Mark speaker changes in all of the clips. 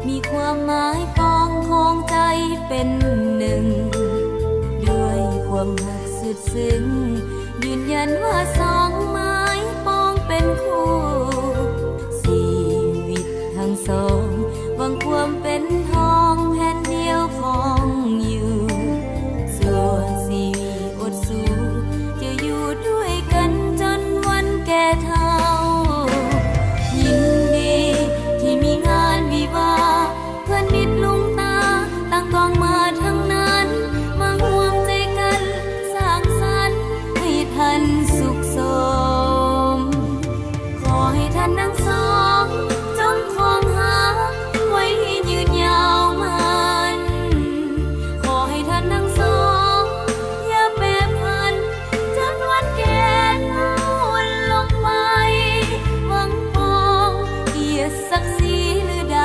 Speaker 1: มีความหมายปองของใจเป็นหนึ่งด้วยความหักสุดซึ้งยืนยันว่าสองไม้ปองเป็นคู่ชีวิตทั้งสองหวังความเป็นทองแผ่นเดียวของอยู่ส่วนชีวิตอดสู้จะอยู่ด้วยกันจนวันแก่เฒ่ายินดีที่มีงานวิวาเพื่อนมิตรลุงตาตั้งกองมาทั้งนั้นมาร่วมใจกันสร้างสรรค์ให้ท่านสุขสมขอให้ท่านทั้งสองจงคงหาไว้ยืนยาวมันขอให้ท่านทั้งสองอย่าแปรผันจนวันแก่เฒ่าลงไปหวังปองเกียรติศักดิ์ศรีหรือใด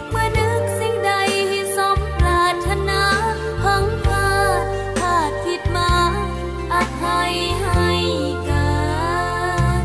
Speaker 1: เมื่อนึกสิ่งใดให้สมปรารถนาพังพลาดผิดมาอภัยให้กัน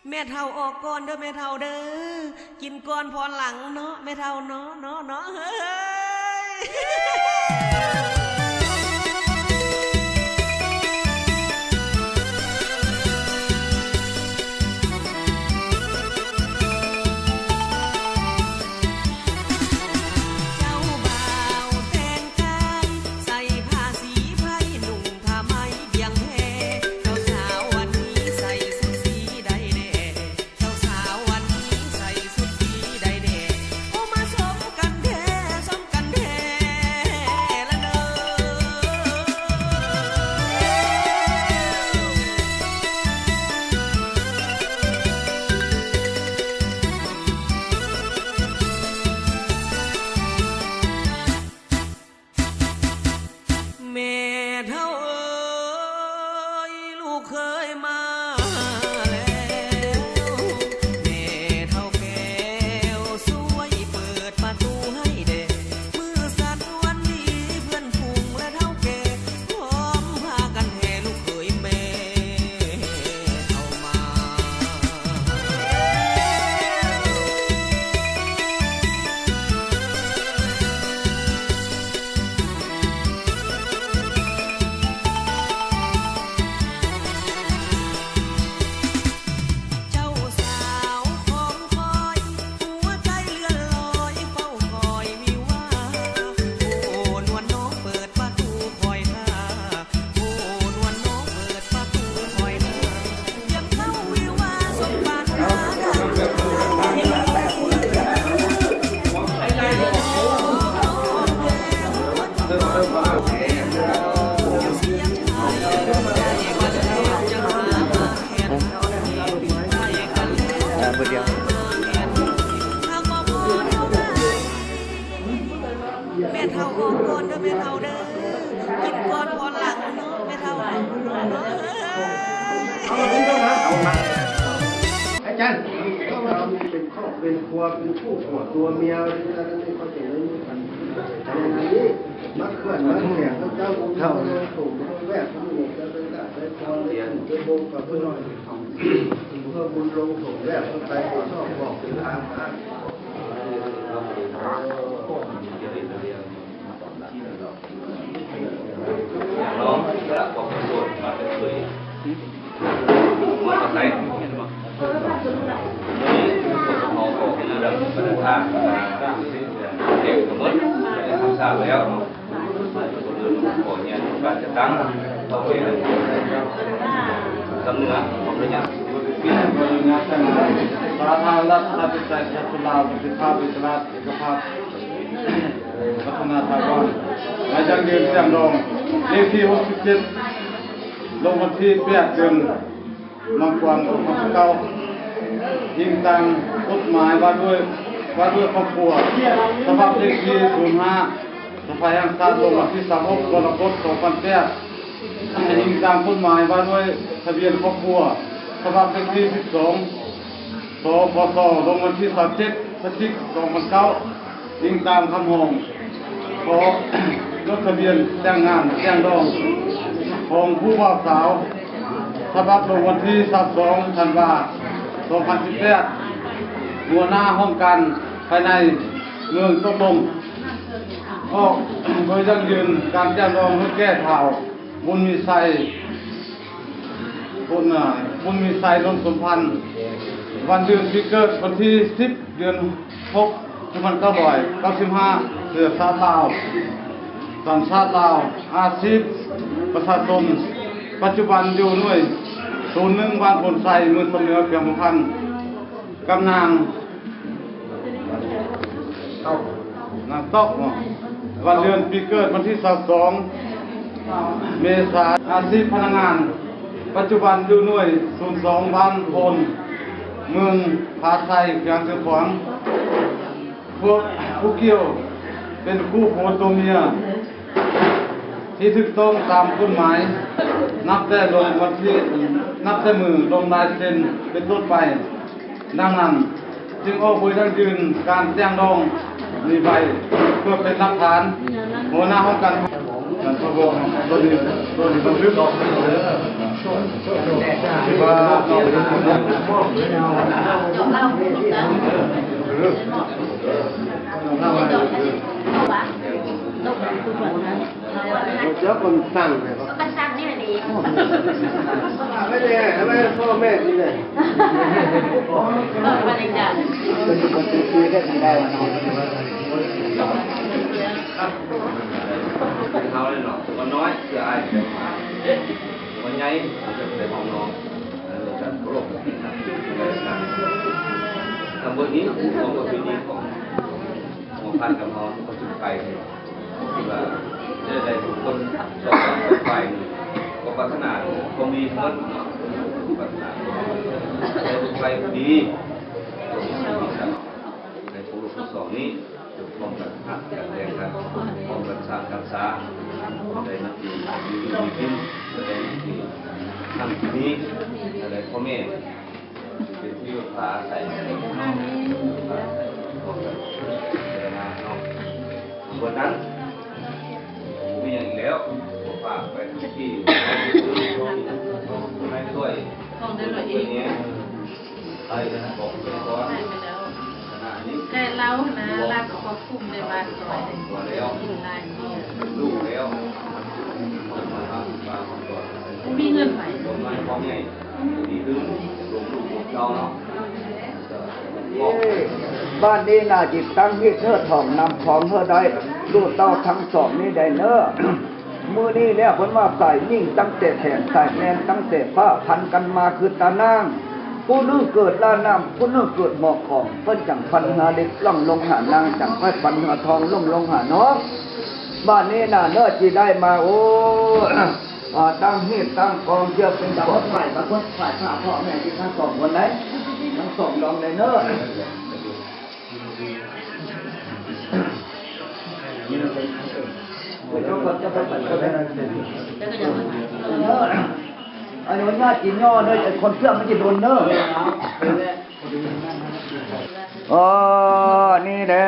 Speaker 2: แม่เฒ่าออกก่อนเด้อแม่เฒ่าเด้อกินก่อนพรหลังเนาะแม่เฒ่าเนาะเฮ้ย ด้อแม่เฒ่าเด้อกินก่อนพรหลังเนาะแม่เฒ่าเนาะ
Speaker 3: เอาขึ้นต้องนะเอามาอาจารย์เราเป็นครอบเป็นครัวเป็นคู่หัวตัวเมียอะไรนั่นนี่เขาจะเล่นกันแต่ในนี้มักเพื่อนมักแข่งเขาเจ้าเท่าถูกแวกทั้งหมดจะเป็นการได้พอเรียนเป็นวงกับเพื่อนเพื่อบุญลงถูกแวกเข้าไปชอบบอกเป็นทางการ
Speaker 4: น้องกระบอกกระโดดมาเป็นเคยมาใส่นี่คนเขาบอกให้เราปฏิทานเด็กสมมติได้ทำทราบแล้วคนอื่นขอเนี่ยการจะตั้งเขาเป็นสำเนื้อของเรื่อง
Speaker 5: ประธานรัฐนาธิปัตย์สุลาวพิพาทอิสระเอกภาพพัฒนาถาวรนายจังยืนเสียงรองเลขที่67ลงวันที่8 เดือนมังกร69ยิงตามกฎหมายว่าด้วยครอบครัวฉบับเลขที่05สภาแห่งชาติลงวันที่36กรกฎาคม2008ยิงตามกฎหมายว่าด้วยทะเบียนครอบครัวฉบับเลขที่12สพสลงวันที่37พฤศจิกายน2009ยิงตามคำห้องขอรถทะเบียนแต่งงานแต่งดองของผู้บ่าวสาวฉบับลงวันที่22ธันวาคม2018หัวหน้าห้องการภายในเมืองตกลงออกโดยยั่งยืนการแต่งดองเพื่อแก้ข่าวบุญมีไซลงสมพันธ์วันเดือนปีเกิดวันที่10 เดือน6 1995เสือสาลาวสัญชาติลาวอาชีพประชาชนปัจจุบันอยู่หน่วย01บ้านพลไซเมืองสมเหนือเพียงพันกำนางนางตอกวันเดือนปีเกิดวันที่22 เมษายนอาชีพพนักงานปัจจุบันอยู่หน่วย02บ้านพลเมืองผาไทยเพียงเชียงขวางพวกผู้เกี่ยวเป็นคู่ผัวตัวเมียที่ถูกต้องตามกฎหมายนับแต่มือลงลายเซ็นเป็นต้นไปดังนั้นจึงออกโดยทั้งยืนการแจ้งดองมีใบเพื่อเป็นหลักฐานหัวหน้าห้องการตัวบอกตัวนี้บันทึกออกว่า
Speaker 3: เจ้าคนสั่งเลยครับ
Speaker 6: ก็สร้างนี่แหละดี
Speaker 3: ไม่ได้ทำไมพ่อแม่นี่เลย
Speaker 6: มาเลยจ้ะ
Speaker 3: คุยได้ไม่ได้วันนี้
Speaker 4: เขาเลยเนาะวันน้อยเสือไอ้วันใหญ่เป็นของน้องจะโรคทำบทนี้ของบทนี้ของพันกับน้องก็จุดไฟที่ว่าได้ทุกคนสอบไฟก็พัฒนาคงมีเพิ่มพัฒนาได้ทุกไฟดีในผู้ลูกสองนี้พร้อมกันหักกันแรงกันพร้อมกันสร้างกันสร้างได้นาทีมีขึ้นได้นาทีทำที่นี้อะไรพ่อแม่เป็นที่พาใส่วันนั้นมีอย่างแล้วฝากไปที่ไม่ช่วยนี้ไปบอกเลยว่าขณะนี้
Speaker 6: แต่เรานะรักควบคุมในบ้านก่อน
Speaker 4: ตัวแล้ว
Speaker 6: นายนี่
Speaker 4: ลูกแล้ว
Speaker 6: มีเงินไหม
Speaker 4: ผมไม่พร้อมไงดีขึ้นลูกเราเนาะ
Speaker 3: บ้านนี้น่าจิตตั้งที่เธอถ่องนำของเธอได้ดูเต้าทั้งสองนี่ได้เนอะมือนี้เนี่ยคนว่าใส่ยิ่งตั้งแต่แขนใส่แนนตั้งแต่ผ้าพันกันมาคือตานางผู้นึกเกิดล่าน้ำผู้นึกเกิดหมอกของเพิ่นจังพันหาเด็กล่องลงหานางจังค่อยพันหาทองล่องลงหาน้องบ้านนี้น่ะเนอะจีได้มาโอ้ตั้งเหตุตั้งกองเยอะเป็นดาวฝ่ายประพฤติฝ่ายข้าพ่อแม่ที่ทั้งสองคนไหนทั้งสองลองเลยเนอะ เจ้าคนจะไปปัดก็ได้
Speaker 6: แล้วก็จะมา
Speaker 3: เนอะอันนี้ญาติกินย่อเนอะคนเสื้อมันจะโดนเนอะอ๋อนี่แหละ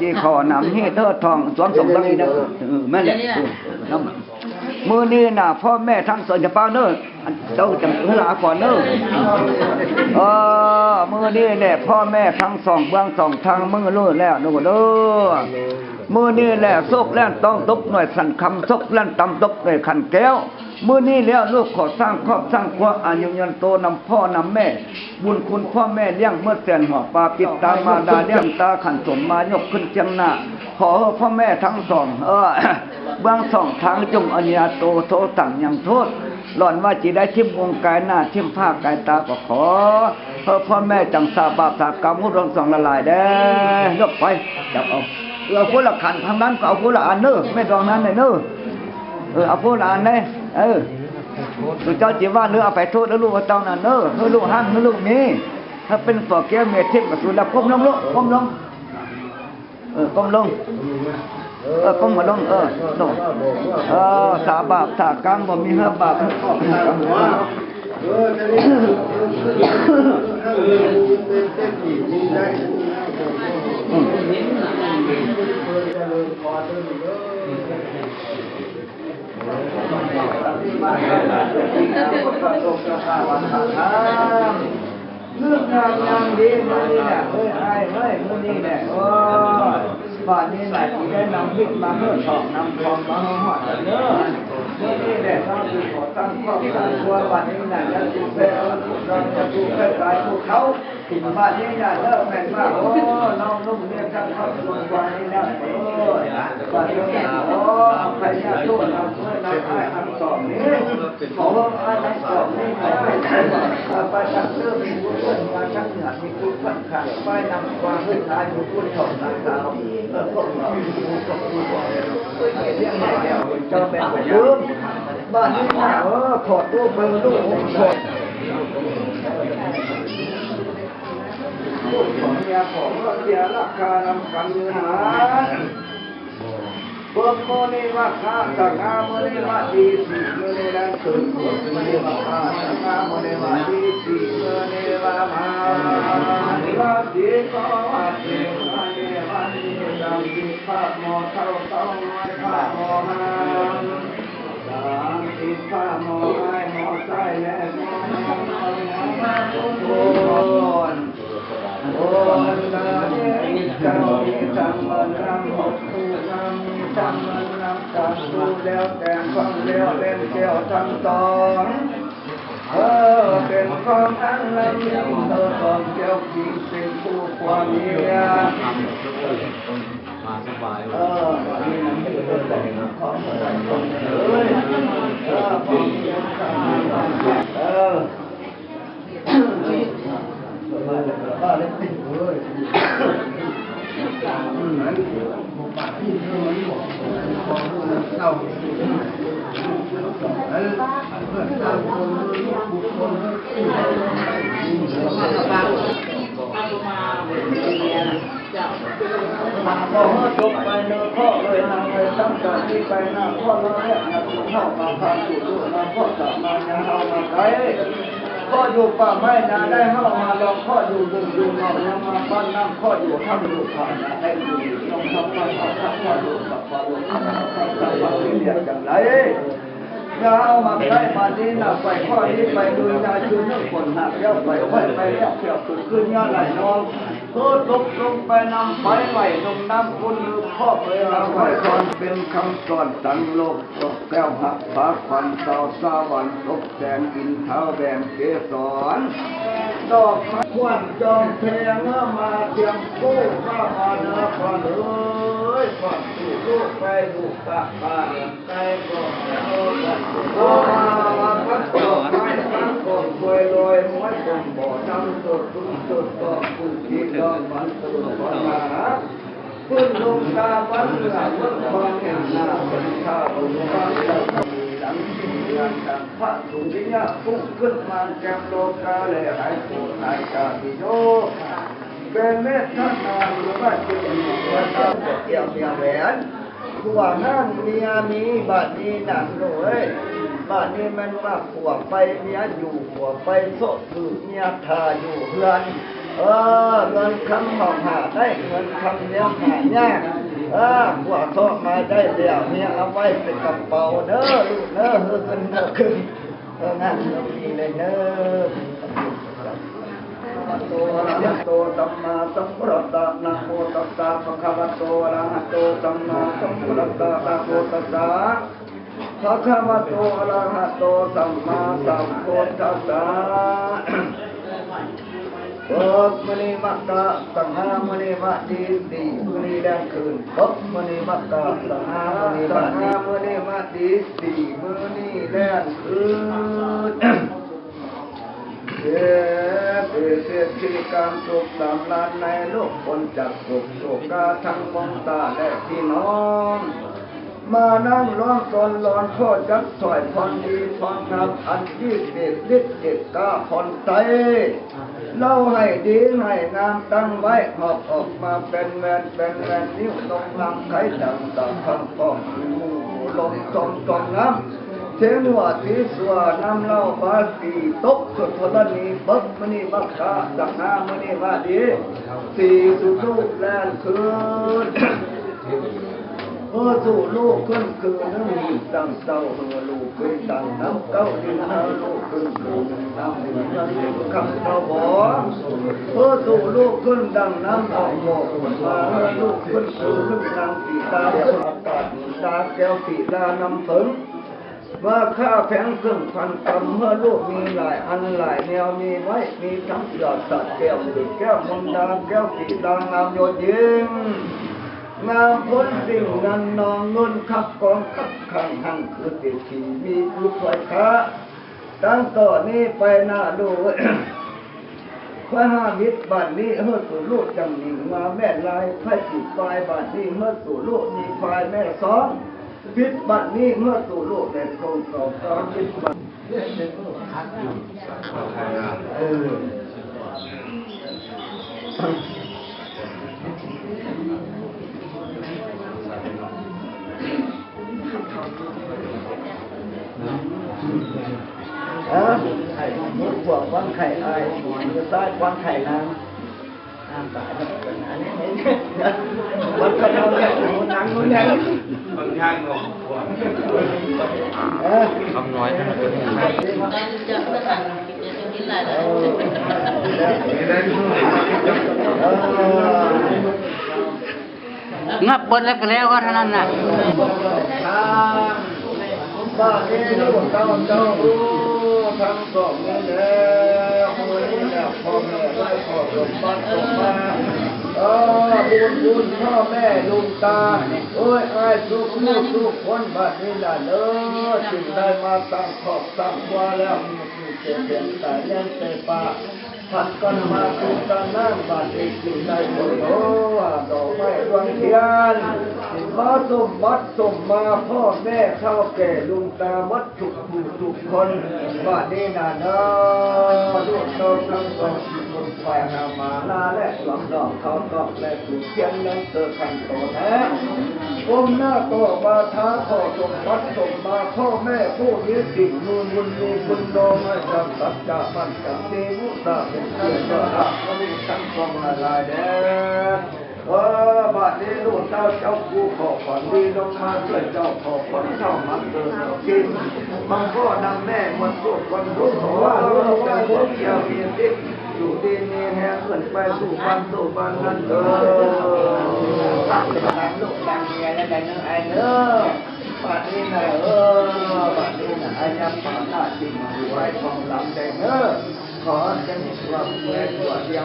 Speaker 3: จีขอนำนี่เธอทองสวมส่งตั้งนี้นะแม่เนี่ยน้ำมือนี่น่ะพ่อแม่ทั้งสองจะเป้าเนอะเจ้าจะเวลาก่อนเนอะมือนี่แหละพ่อแม่ทั้งสองเบื้องสองทางมือรู้แล้วนู่นเด้อมือนี่แหละซกแล่นต้องตกหน่อยสั่นคำซกแล่นตำตกหน่อยขันแก้วมือนี่แล้วลูกขอสร้างครอบสร้างครัวอายุยันโตนำพ่อนำแม่บุญคุณพ่อแม่เลี้ยงเมื่อแสนหัวปลาปิดตามาดาเลี้ยงตาขันสมมายกขึ้นเจียงหน้าขอพ่อแม่ทั้งสองเบื้องสองทางจงอนิยโตโทสั่งยังโทษหล่อนว่าจีได้ทิมวงกายหน้าทิมผ้ากายตาก็ขอพ่อแม่จังสาบาปสากรรมมุดรองสองละลายได้ยกไปจับเอาคนละขันทางนั้นก็เอาคนละอันเนอะไม่ตรงนั้นเลยเนอะเอาคนละอันเลยตัวเจ้าจีว่าเนื้อเอาไปโทษแล้วลูกเจ้านั่นเนอะลูกห้างลูกนี้ถ้าเป็นฝ่อเกี้ยวเมทิพกับสุดแล้วก้มลงลูกก้มลงก้มลงก้มมาลงลงสาบาปสากรรมบ่มีเหือบาปเรื่องงานยังดีมันนี่แหละเฮ้ยมันนี่แหละบ้านนี้แหละที่ได้นำพิษมาเพื่อสอบนำทองมาหอดเนื้อนี่แหละเราคือขอตั้งข้อตั้งตัวบ้านนี้แหละจะดูเป็นเราจะดูเป็นกายภูเขาบ้านนี้แหละเลิกแม่งมากเราลุ่มเนี่ยทั้งครอบครัวบ้านนี้แหละบ้านนี้เอาใครจะสู้เราเพื่อนเราให้อันสอบนี้ขอว่าอันสอบนี้ขอให้ไปจับเรื่องมีผู้คนมาชักเหนือมีผู้คนขัดไปนำความขึ้นท้ายผู้คนถอดหนังตาพวกเราพวกเราเรื่องไหนเดี๋ยวเจ้าเป็นคนยืมบ้านนี้นะขอดรูปเบอร์ลูกขอดลูกของเมียของเมียราคานำกันยืนหาเบิกโมนีว่าข้าสักงามโมนีว่าดีสิโมนีดังตื่นโมนีว่าข้าสักงามโมนีว่าดีสิโมนีว่ามาว่าดีก็ว่าดีว่าดีว่าดีดังดีภาพมอเท่าเท่าน้อยภาพมอหางดังดีภาพมอให้มอใส่และมอมาทุกคนโอ้ลาเยจังมีจังมันรำหดตูนำมีจังมันรำจังดูแล้วแต่งฟังแล้วเล่นเกี่ยวทั้งสองเป็นความอันลำยิ่งเธอต้องเกี่ยวจริงเป็นผู้ความเมียมาสบายนี่นั่นเป็นแต่งของเราเลยจบไปเนื้อพ่อเลยนางเลยตั้งแต่ที่ไปนางพ่อแล้วเนี่ยนางเข้ามาพาสู่ลูกนางพ่อจะมายังเข้ามาไกลพ่ออยู่ป่าไม้นาได้เข้ามาลองพ่ออยู่บุญอยู่นอกยังมาบ้านนั่งพ่ออยู่ทำอยู่ผ่านได้อยู่ลองทำมาพ่ออยู่กับพ่ออยู่ทำเรียกจังไรยาวมาได้มาดีนะไปข้อนี้ไปดูยาชื่อนึกคนหักเลี้ยวไปค่อยไปเลี้ยวเที่ยวขึ้นยาไหลนองก็ตกลงไปนำไปไหลลงน้ำคุณลืมพ่อเลยเราไว้ก่อนเป็นคำสอนตั้งโลกตกแก้วหักฟ้าควันเสาสวรรค์ตกแสงกินเท้าแดงเกสรดอกไม้ควันจอมเพลงมาเทียมกู้ข้ามาเนื้อก่อนเอ้ยก่อนสู่ลูกไปลูกปะป่าใจก็โอ้มาพัดดอกไม้ทั้งคนควยลอยม้วยคนบ่อน้ำสุดสุดสุดก็ผู้ที่ดอกมันสุดปัญหาพึ่งลงตาวันเหลือวันความเห็นหน้าเป็นข้าวฟังจะมีหลังที่งานต่างพระสุริยะพุ่งขึ้นมาแกมโลกาเลยหายโกรธหายกาบิโยเป็นเมตตาหรือว่าจะเป็นวันดาวเกี่ยวแหวน ผัวห้างเมียมีบาดนี้หนังหน่อยบาดนี้มันว่าผัวไปเมียอยู่ผัวไปโสดคือเมียทาอยู่เฮือนเงินคำหอกหาได้เงินคำเนี้ยหายากผัวโสดมาได้เดี๋ยวเมียเอาไว้เป็นกระเป๋าเด้อลูกเด้อเฮือขึ้นเฮือขึ้นงานดีเลยเด้อโตอะระหะโตสัมมาสัมพุทธัสสะนะโมตัสสะภะคะวะโตอะระหะโตสัมมาสัมพุทธัสสะนะโมตัสสะภะคะวะโตอะระหะโตสัมมาสัมพุทธัสสะมณีมักกะสังหามณีมะดีสีมณีแดงคืนมณีมักกะสังหามณีมะดีสีมณีแดงคืนเกิดที่การสุขสำราญในโลกคนจากสุขโศกาทั้งมองตาและพี่น้องมานั่งร้องตนร้อนโคจักถอยพรดีพรงามอันที่เด็ดฤทธิ์เด็ดกาพรใจเล่าให้ดีให้งามตั้งไว้หอบออกมาเป็นแมนนิ้วลงลำไข่ดังตาพังป้องมูลมจมน้ำเทงว่าที่สัวนำเล่าบาสีตกสุดทรณีบักมณีบักกาสังหามณีมาดีสี่สุดุแลนคืนสู่ลูกขึ้นคือนึ่งตั้งเต้าลูกขึ้นตั้งน้ำเก้าดินลูกขึ้นคือน้ำดินน้ำดินคำเต้าบ่สู่ลูกขึ้นดังน้ำออกบ่มาลูกขึ้นนางสีตาอากาศตาแก้วสีตาน้ำผึ้งว่าข้าแผงซึ่งพันกรรมเมื่อลูกมีหลายอันหลายแนวมีไว้มีทั้งยอดสัตว์แก้วสีแก้วมนดาแก้วสีตางามโยดยิ่งงามพ้นสิ่งนันนองเงินขับกองขับขังหังคือติทีมีคือไฟค้าตั้งต่อนี้ไปหน้าดูพระห้ามิตรบ้านนี้เมื่อสู่ลูกจำหนิงมาแม่ลายไฟจิตไฟบ้านนี้เมื่อสู่ลูกมีไฟแม่ซ้อนพิษบ้านนี้เมื่อสู่ลูกในโครงต่อการพิษบ้านไข่มุดพวกวางไข่ไอ้มือซ้ายวางไข่นางตายแล้วเป็นอันนี้มันก็เอาเนี่ยนางนู้นเนี่ย
Speaker 4: บางอย่างเนาะคำน้อยนะ
Speaker 6: จะไม่ทันจะกินอะไร
Speaker 7: งับบนแล้วก็แล้วก็เท่านั้นน่ะ
Speaker 3: บ้านนี้ลูกเต้าทั้งสองนี่แหละพ่อแม่ได้ขอสมบัติมาบุญพ่อแม่ลุงตาโอ้ยไอ้ทุกคนบ้านนี้ล่ะจึงได้มาตั้งขอบตั้งว่าแล้วมีเสียงตาเลี้ยงเตปาพันกันมาคือกันนั่งบ้านเอกจึงได้โอยดอกไม้ดวงเทียนมาสมบัติสมมาพ่อแม่เท่าแก่ลุงตาวัดทุกคนบ้านนี้น่ะลูกโตทั้งสองคนฝ่ายนามาลาและหลังดอกเขาดอกและถูกเทียนนั้นเจอขันโตแท้ก้มหน้าโตมาท้าขอสมบัติสมมาพ่อแม่ผู้มีสิ่งมูลบุญโดไม่จำสัจจะมันจำดีมุตาเป็นเพื่อนก็รักก็มีทั้งความอะไรเด้บ้านนี้ลูกเจ้ากูขอฝันดีลงมาช่วยเจ้าขอฝันเจ้ามันเกิดกินมันก็นำแม่มันลูกวันรุ่งว่าลูกเป็นคนเกี่ยวมีติดอยู่ดีมีแห้งขึ้นไปสู่บ้านนั้นดังลูกดังเมียและดังไอ้เนอบ้านนี้นะบ้านนี้นะไอ้ยำป่าหน้าจริงอยู่ไว้ของลำแดงเนอขอจะมีความเมื่อตัวเดียว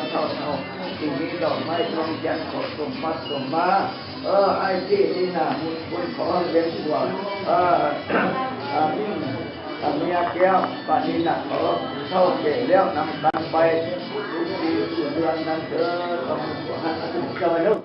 Speaker 3: เท่าสิ่งนี้ดอกไม้ดวงจันทร์ขอสมบัติสมมาไอ้ที่นี่นะบุญขอเลี้ยงตัวเมียแก้วปานินะขอเท่าเก่แล้วนำตังไปทุกปีทุกเดือนนั้นเถอะต้องหันเจอแล้ว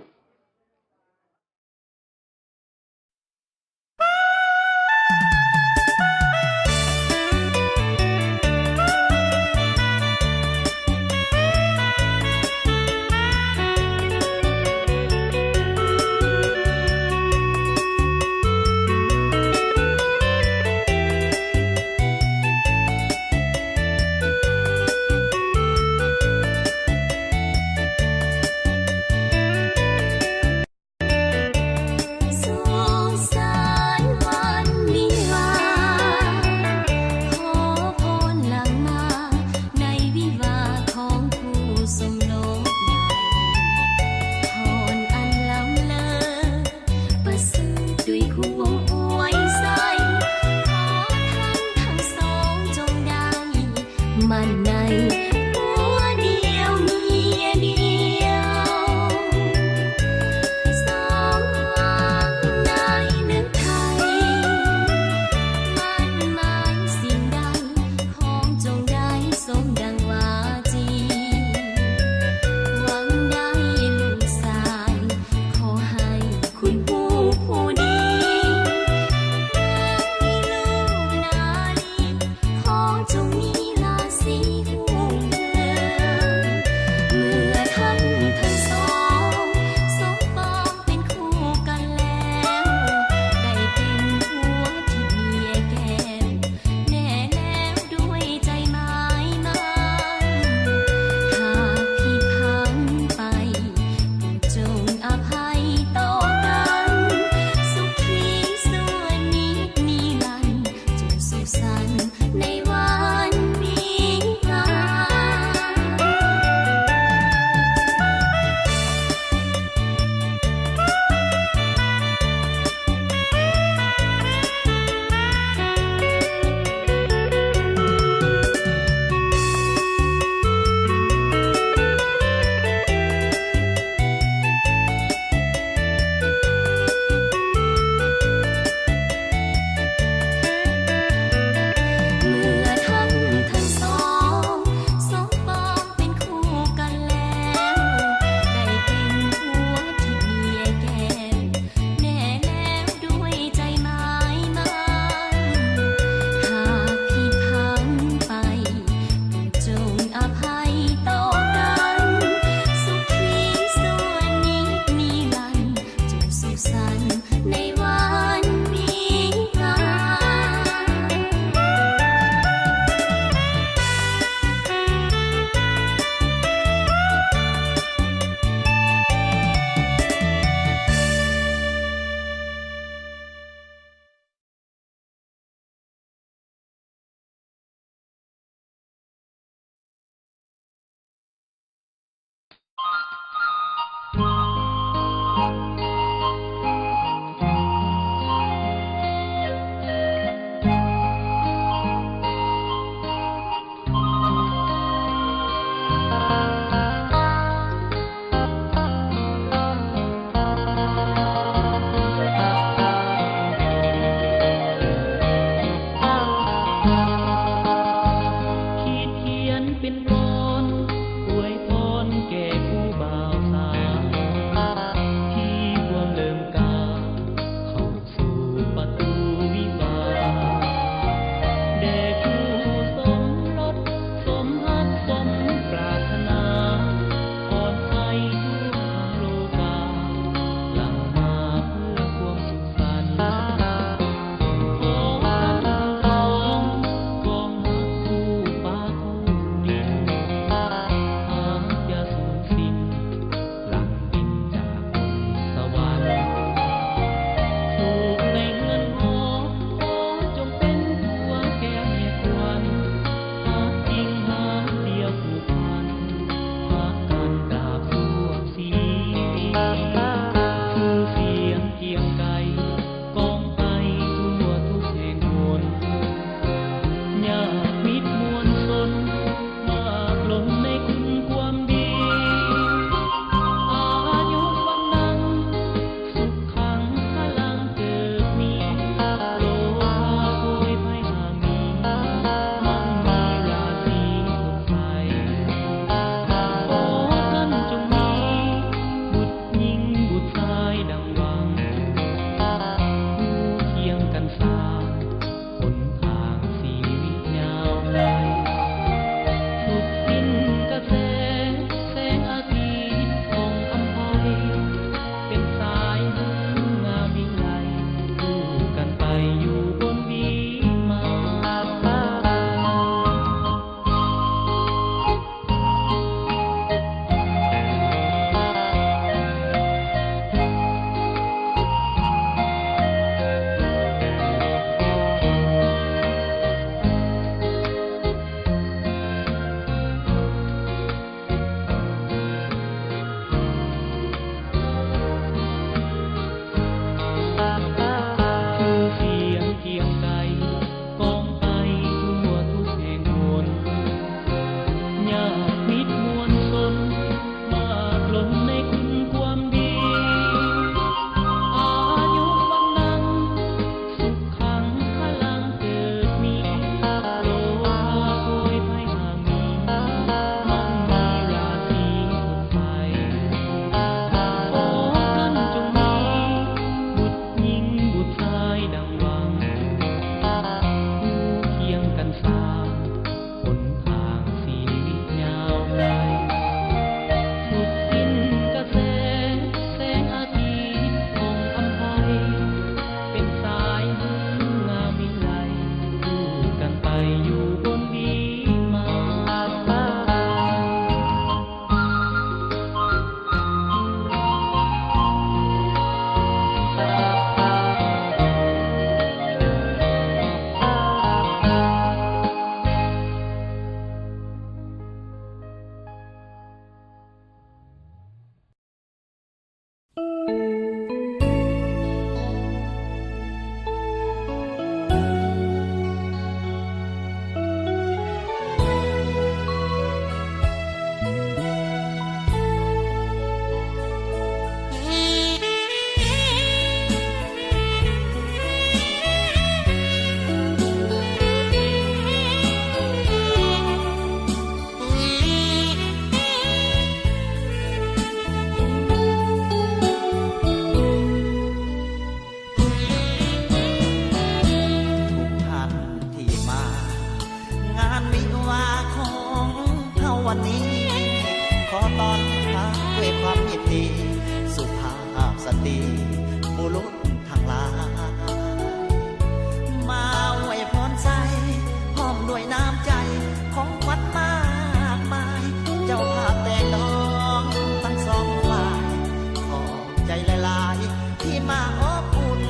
Speaker 8: มาอบอุ่น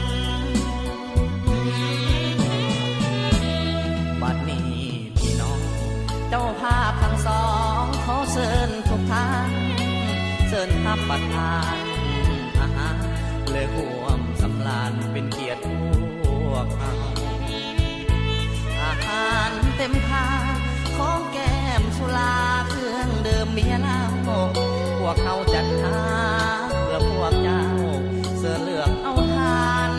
Speaker 8: บัดนี้พี่น้องเจ้าภาพทั้งสองขอเชิญทุกท่านเชิญรับประทานอาหารเลยร่วมสำราญเป็นเกียรติพวกเราอาหารเต็มพาของแก้มสุราเครื่องเดิมเมียเล่าพวกเขาจัดหาเพื่อพวกเจ้าเสื้อเหลืองเอาทาน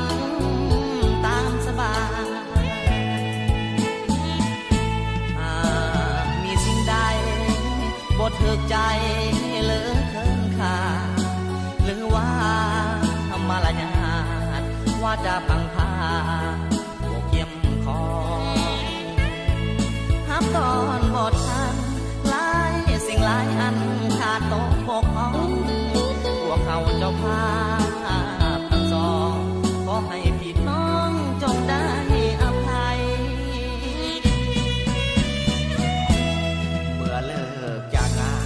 Speaker 8: ตามสบายมีสิ่งใดบ่ถึกใจเหลือเกินขาหรือว่ามารยาทว่าจะพังพาพวกเยี่ยมของห้ามตอนบททันหลายสิ่งหลายอันขาดตกบกพร่องพวกเขาเจ้าภาพทั้งสองขอให้พี่น้องจงได้อภัยเมื่อเลิกจากงาน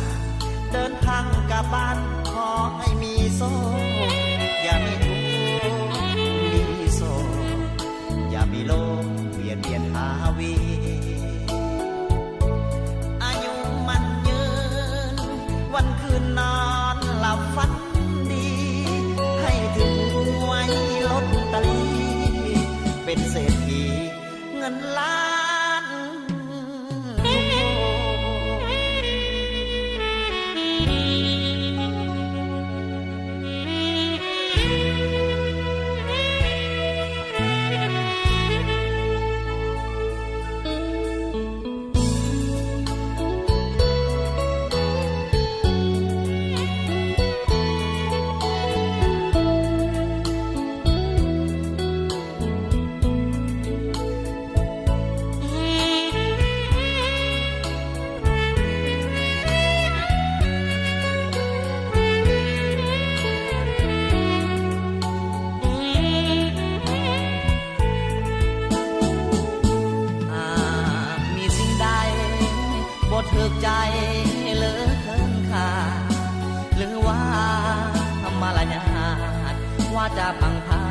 Speaker 8: เดินทางกลับบ้านขอให้มีโซ่อย่ามีทุกข์มีโซ่อย่ามีโลกเวียนหาวีอายุมันยืนวันคืนนอนหลับฝันดีให้ถึงไว้ลดตลีเป็นเศรษฐีเงินล้านถึกใจเหลือเกินขาหรือว่ามารยาทว่าจะพังพา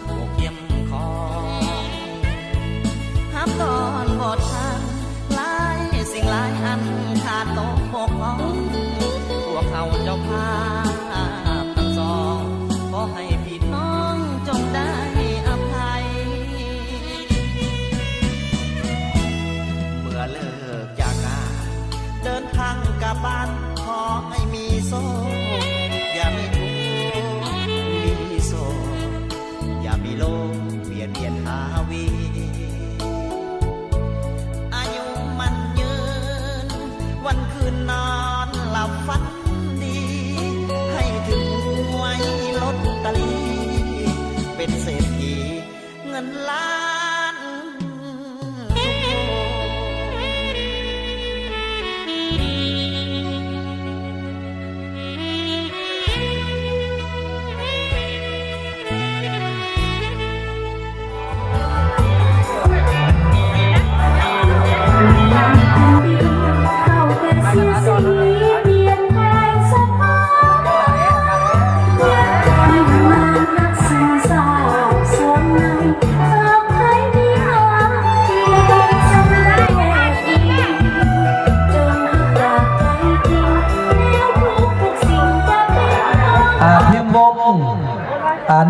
Speaker 8: พวกเยี่ยมของห้ามตอนบททางหลายสิ่งหลายอันขาดตกบกพร่องพวกเขาเจ้าภาพทั้งสองขอให้พี่น้องจงได้อภัยเมื่อเลิกจากงานเดินทางกลับบ้านขอให้มีโซ่อย่ามีทุกข์มีโซ่อย่ามีโลกเวียนหาวีอายุมันยืนวันคืนนอนหลับฝันดีให้ถึงไว้ลดตลีเป็นเศรษฐีเงินล้าน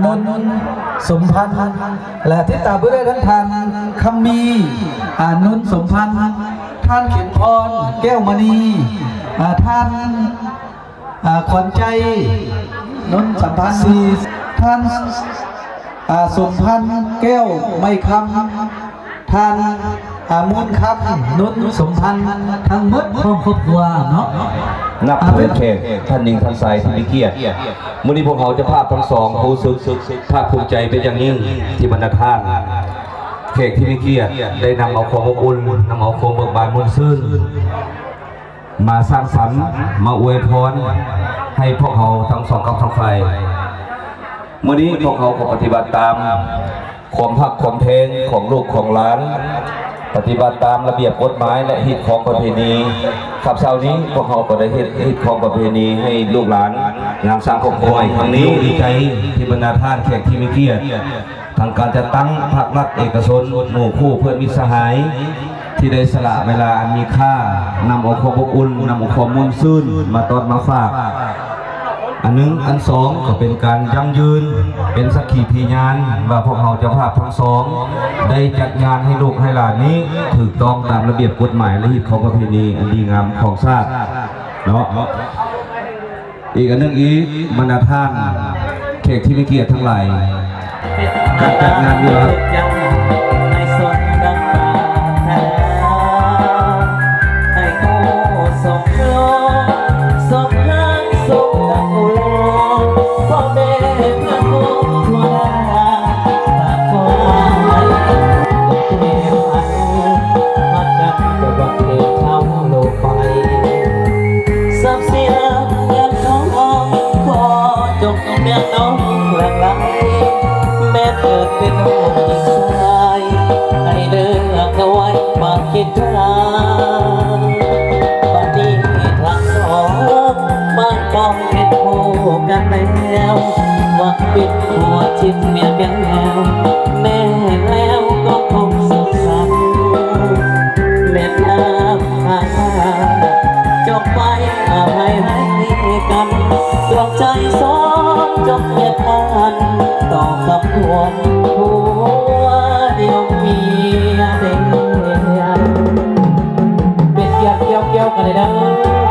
Speaker 9: นนท์สมพันธ์และที่ตามไปด้วยท่านคำมีนนท์สมพันธ์ท่านเขียนพรแก้วมณีท่านขวัญใจนนท์สัมพันธ์ท่านสมพันธ์แก้วไม่คำท่านมูลครับนนท์สมพันธ์ทั้งหมดครอบครัวเนาะ
Speaker 4: นับถือแขกท่านหญิงท่านชายที่มีเกียรติมื้อนี้พวกเขาจะภาพทั้งสองรู้สึกภาคภูมิใจเป็นอย่างยิ่งที่บรรดาท่านแขกที่มีเกียรติได้นำเอาความอบอุ่นนำเอาความเบิกบานมวลซื่นมาสร้างสรรค์มาอวยพรให้พวกเขาทั้งสองกับทั้งฝ่ายมื้อนี้พวกเขาก็ปฏิบัติตามความภาคความเพลงของลูกของหลาน ปฏิบัติตามระเบียบกฎหมายและฮิตของประเพณีครับเช้านี้พวกเขาก็ได้ฮิตของประเพณีให้ลูกหลานงานสร้างครอบครัวครั้งนี้ดีใจที่บรรดาท่านแขกที่มีเกียรติทางการจะตั้งภาครัฐเอกชนหมู่คู่เพื่อนมิตรสหายที่ได้สละเวลาอันมีค่านำเอาความอบอุ่นนำเอาความมุ่งซื่นมาตอนมาฝากอันหนึ่งอันสองก็เป็นการยั่งยืนเป็นสักขีพยานว่าพวกเราเจ้าภาพทั้งสองได้จัดงานให้ลูกให้หลานนี้ถูกต้องตามระเบียบกฎหมายและฮิตของประเพณีอันดีงามของชาติเนาะอีกอันหนึ่งอีกบรรดาท่านแขกที่มีเกียรติทั้งหลายการจัดงานนี้ครับ
Speaker 8: ให้สนดังปรารถนาให้โอ้สมโลสมหังสมดังอุโลพ่อแม่เพื่อนพ้องทั่วหน้าตาฟ้าให้เก็บพันพัดกันกับวัดเทพเท่าโลกไปสับเสียงเงินทองขอจงเมียน้องหลังไหลแม่เกิดเป็นลูกหญิงชายให้เลือกเอาไว้มาคิดทางบัดนี้ทั้งสองมันต้องเป็นคู่กันแล้วว่าปิดหัวชิดเมียกันแล้วแม่แล้วก็คงสุขสันต์แม่น้ำหาจบไปอภัยให้กันดวงใจสองจบเหตุการณ์ต่อกับหัวเดียวเมียเดียวเป็นเกี่ยวกันเลยนะ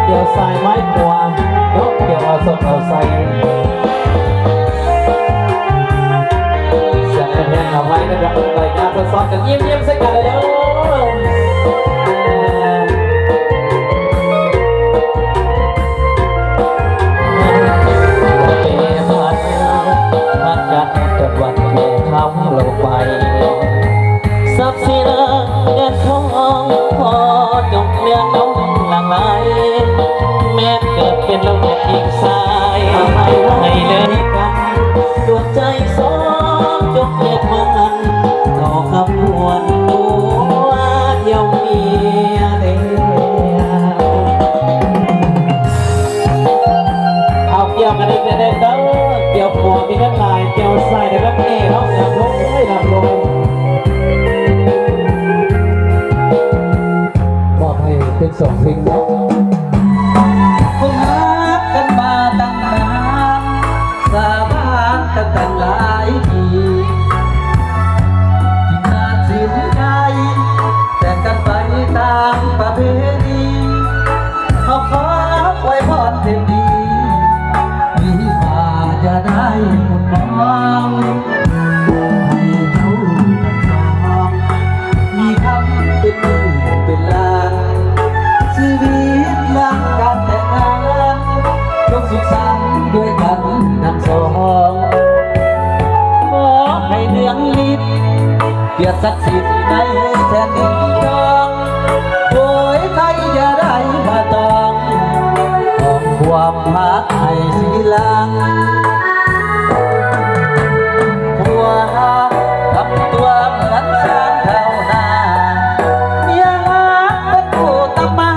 Speaker 8: เกี่ยวสายไม้ขวางยกเกี่ยวเอาศพเอาใส่เสียงเป็นแห้งเอาไว้นะครับรายการซ้อนๆกันยิ้มใส่กันเลยนะวันแม่ทำลงไปทรัพย์สินเงินทองพอจงเลี้ยงน้องหลังไหลแม่เกิดเป็นลูกหญิงชายให้เลยกันดวงใจสองจงเย็นมันต่อคำหวนตัวเดียวเมียเดียวเอาเกี่ยวกันได้เด้อเกี่ยวหัวมีกันลายเกี่ยวใส่ในแบบนี้เขาอยากลงให้ลำลงบอกให้เป็นสองสิ่งคงรักกันมาตั้งนานสาบานกันแต่หลายปีที่นาสิ้นใจแต่กันไปตามประเพณีเขาขอไว้พรเต็มดีจะได้มุนมองให้เจ้าสองมีคำเป็นลูกเป็นหลานชีวิตหลังการแต่งงานจงสุขสันต์ด้วยกันทั้งสองขอให้เนืองลิ้นเกียรติศักดิ์สิทธิ์ในแผ่นดินทองโดยใครจะได้มาต้องของความรักให้สีลังทำตัวเหมือนช้างเท่านาเมียเป็นผู้ตำมา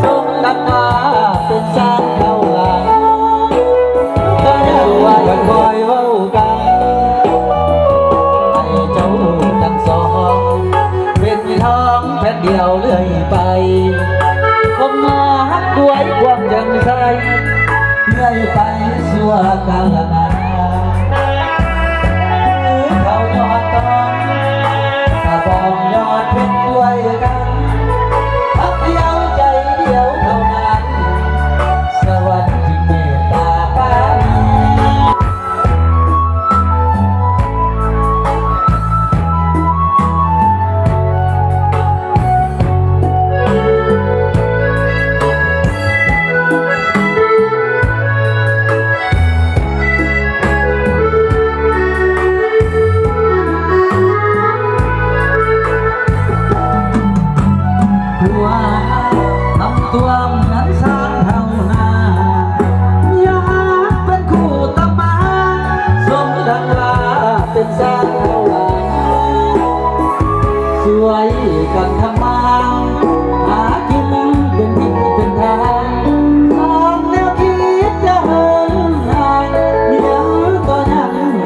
Speaker 8: สมกันว่าเป็นช้างเท่าหลังก็ยังไว้คอยเว้ากันให้เจ้าทั้งสองเป็นท้องแผ่นเดียวเรื่อยไปคงมาด้วยความจังใจเรื่อยไปชั่วกาลนานยอดเป็นด้วยกันพักเดียวใจเดียวเท่านั้นสวัสดีเมตตาปานี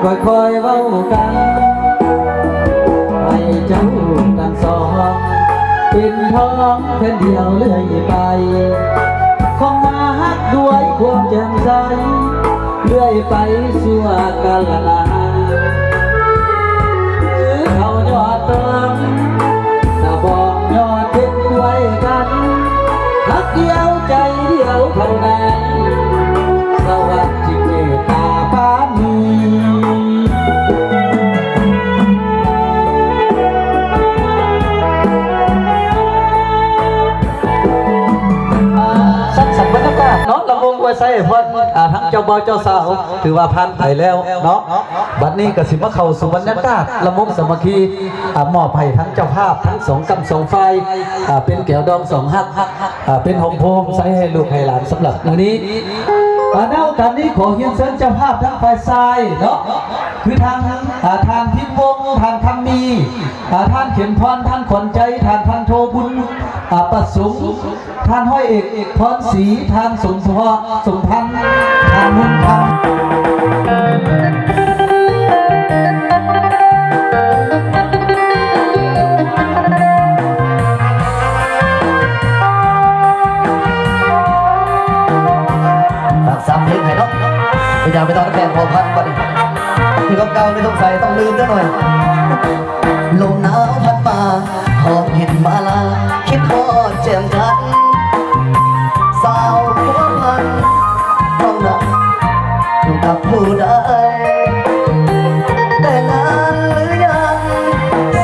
Speaker 9: ค่อยๆเว้ากันให้เจ้าทั้งสองเป็นท้องแค่เดียวเลื่อยไปคงมาฮักด้วยความแจ่มใสเลื่อยไปสู่กาลนานหรือเขายอดเติมถ้าบอกยอดเพ็นด้วยกันฮักเดียวใจเดียวเท่านั้นสวัสดีเมตตาปานีสักสัมบรรยากาศเนาะละวงไว้ใส่เพิ่นทั้งเจ้าบ่าวเจ้าสาวถือว่าผ่านไปแล้วเนาะบัดนี้ก็สิมาเข้าสู่บรรยากาศละวงสามัคคีมอบให้ทั้งเจ้าภาพทั้งสองกำสองฝ่ายเป็นแก้วดองสองฮักเป็นหอมโพมใส่ให้ลูกให้หลานสำหรับมื้อนี้แนวการนี้ขอเฮียนเชิญเจ้าภาพทั้งฝ่ายซ้ายเนาะคือทางพิมพ์วงทางคำมีท่านเขียนพรท่านขวัญใจท่านพันโทบุญประสงค์ท่านห้อยเอกพรศรีท่านสมพรสมพันธ์ท่านมุ่งคำ
Speaker 10: ซ้ำเพลงให้เนาะไม่อยากไปตอนแต่งพอพันก่อนที่เก่าๆไม่ต้องใส่ต้องลืมซะหน่อยลมหนาวพัดมาหอบเห็นมาลาคิดทอดแจ่มชันสาวหัวมันต้องนับอยู่กับผู้ใดแต่งงานหรือยัง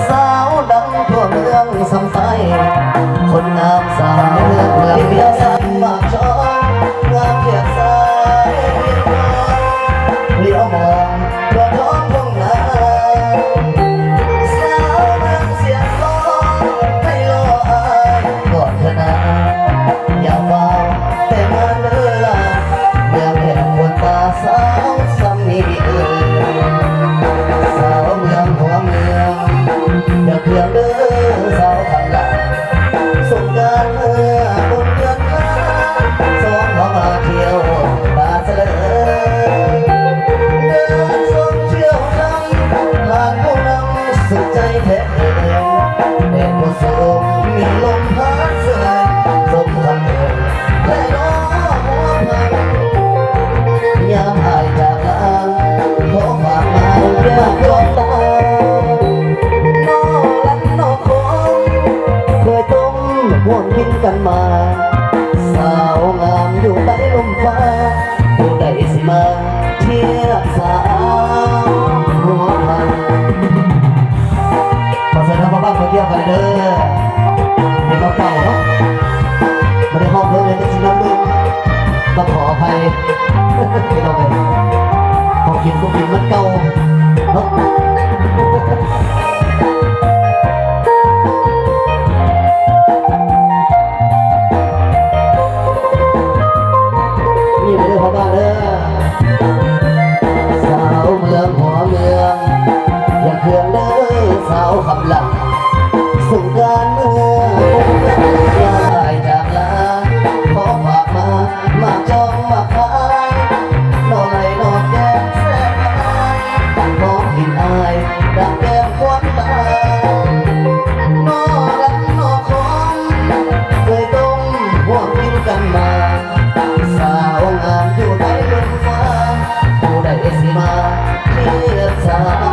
Speaker 10: สาวดังทั่วเมืองสำไสคนงามสาวเมืองเมียสันมากชอบงามเพียงสายเลี้ยวมองกระท้องทุ่งนาสาวเมืองเสียงร้องให้รออายก่อนเธอนาอย่าเฝ้าแต่งานเลือเมืองแห่งวันตาสาวสามีสาวเมืองหัวเมืองอย่าเพียงเด้อสาวทางหลังสงกรานต์เมื่อบนเรือนน้ำสองเขามาเที่ยวตาเสลยเดินสมเชี่ยวคำผ่านผู้นำสุดใจแท้แดดผู้สูงมีลมพัดเสยสมคำเดินแค่น้อหัวพันยามหายจากลางขอฝากมาเรียกดวงตาน้อลันน้อคงเคยต้มห่วงกินกันมาสาวงามอยู่ใต้ลมฟ้าผู้ใดสิมาเทียบสาวหัวพันขอเชิญท่านพ่อบ้านมาเที่ยวกันเด้อให้มาเป่าเนาะไม่ได้ห้องเพิ่มเลยแต่สิ่งนั้นดึงต้องขออภัยไม่ต้องเลยของกินก็กินมันเก่าเนาะนี่ไปเด้อพ่อบ้านเด้อสาวเมืองหัวเมืองอย่าเคืองเด้อสาวคำหลังสงกรานต์เมื่อยายจากลาขอฝากมาจองมาขายนอนไหลนอนแก้มแสบลายมองหินอายดังแก้มควันตานอรักนอคอนเคยต้มห่วงกินกันมาสาวงามอยู่ใต้ลมฟ้าผู้ใดสิมาเทียบสาว